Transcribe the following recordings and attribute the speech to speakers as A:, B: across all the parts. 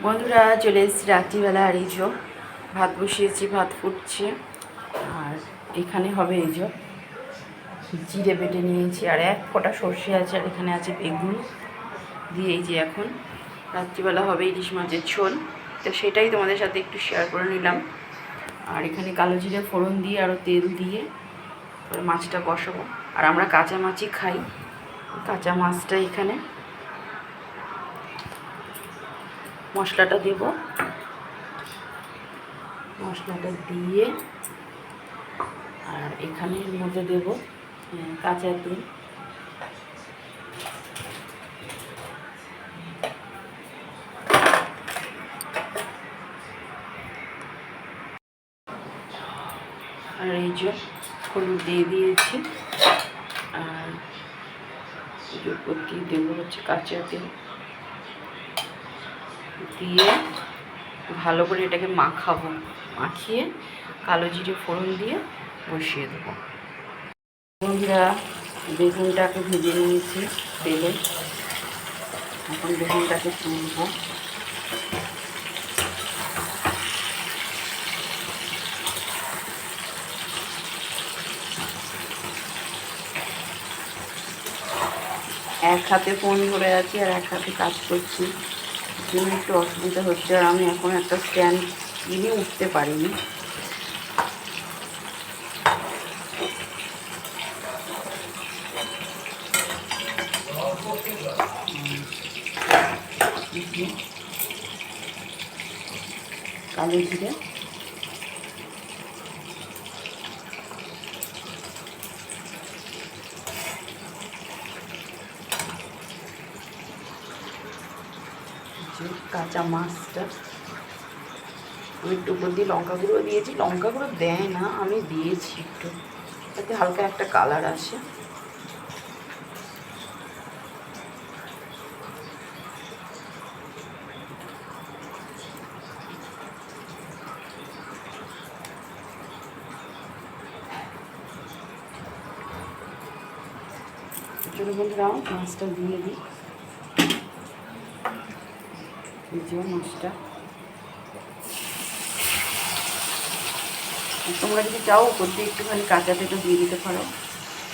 A: বন্ধুরা চলে এসেছি রাত্রিবেলা, আর এই যে ভাত বসিয়েছি, ভাত ফুটছে। আর এখানে হবে এই যে জিরে বেটে নিয়েছি, আর এক ফোঁটা সর্ষে আছে, আর এখানে আছে বেগুন দিয়ে। এই যে এখন রাত্রিবেলা হবে ইলিশ মাছের ঝোল, তো সেটাই তোমাদের সাথে একটু শেয়ার করে নিলাম। আর এখানে কালো জিরে ফোড়ন দিয়ে আরও তেল দিয়ে মাছটা বসাবো। আর আমরা কাঁচা মাছই খাই, কাঁচা মাছটা এখানে মশলাটা দেব। মশলাটা দিয়ে আর এখানের মধ্যে দেব কাঁচা তেল। আর এই যে হলুদ দিয়ে দিয়েছি, আর উপর দিয়ে দেবো হচ্ছে কাঁচা তেল দিয়ে ভালো করে এটাকে মাখাবো। মাখিয়ে কালো জিরে ফোড়ন দিয়ে বসিয়ে দেবো। বন্ধুরা বেগুনটাকে ভেজে নিয়েছি তেলে, এখন বেগুনটাকে তুলবো। এক হাতে ফোন ধরে আছি আর এক হাতে কাজ করছি, জন্য একটু অসুবিধা হচ্ছে। আর আমি এখন একটা স্ট্যান্ড কিনে উঠতে পারিনি। কালো জিরে, কাঁচা মাছটা আমি একটু উপর দিয়ে লঙ্কা গুঁড়ো দিয়েছি। লঙ্কা গুঁড়ো দেয় না, আমি দিয়েছি একটু, যাতে হালকা একটা কালার আসে। চলো বন্ধুরা মাছটা দিয়ে দিই। এই যে মাছটা, তোমরা যদি চাও উপর দিয়ে একটুখানি কাঁচা তেলও দিয়ে দিতে পারো।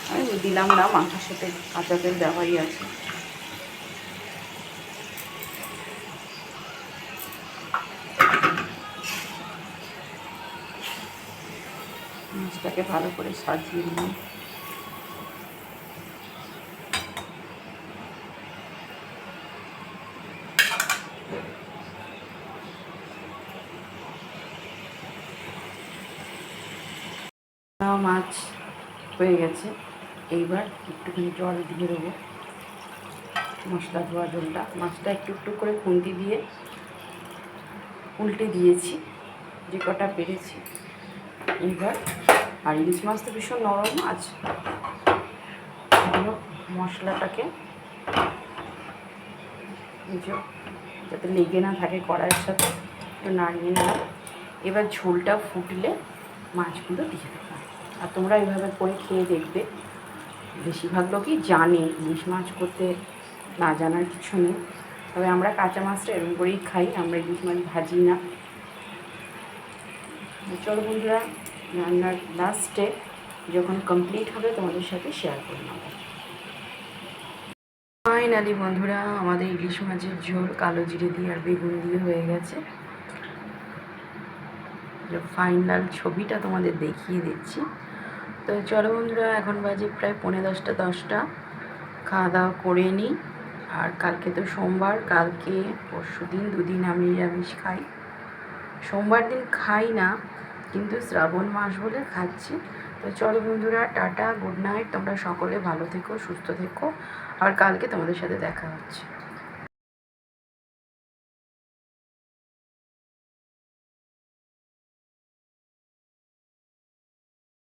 A: আমি দিলাম না, মাথার সাথে কাঁচা তেল দেওয়াই আছে। মাছটাকে ভালো করে সাজিয়ে নিই। মাছ হয়ে গেছে, এইবার একটুখানি জল দিয়ে দেবো, মশলা ধোয়া জলটা। মাছটা একটু একটু করে খুন্তি দিয়ে উল্টে দিয়েছি যে কটা পেরেছি। এইবার আর ইলিশ মাছ তো ভীষণ নরম মাছ, মশলাটাকে যাতে লেগে না থাকে কড়াইয়ের সাথে একটু নাড়িয়ে নিলাম। এবার ঝোলটা ফুটলে মাছগুলো দিয়ে দেবো। আর তোমরা এইভাবে করে খেয়ে দেখবে। বেশিরভাগ লোকই জানে, ইলিশ মাছ করতে না জানার কিছু নেই। তবে আমরা কাঁচা মাছটা এরকম করেই খাই, আমরা ইলিশ মাছ ভাজি না। চলো বন্ধুরা, রান্নার লাস্টে যখন কমপ্লিট হবে তোমাদের সাথে শেয়ার করে নেব। ফাইনালি বন্ধুরা আমাদের ইলিশ মাছের ঝোল কালো জিরে দিয়ে আর বেগুন দিয়ে হয়ে গেছে। ফাইনাল ছবিটা তোমাদের দেখিয়ে দিচ্ছি। তো চলো বন্ধুরা, এখন বাজে প্রায় 10:45। খাওয়া দাওয়া করে নিই। আর কালকে তো সোমবার, কালকে পরশু দিন দুদিন আমি নিরামিষ খাই। সোমবার দিন খাই না, কিন্তু শ্রাবণ মাস বলে খাচ্ছি। তো চলো বন্ধুরা, টাটা, গুড নাইট। তোমরা সকলে ভালো থেকো, সুস্থ থেকো। আর কালকে তোমাদের সাথে দেখা হচ্ছে।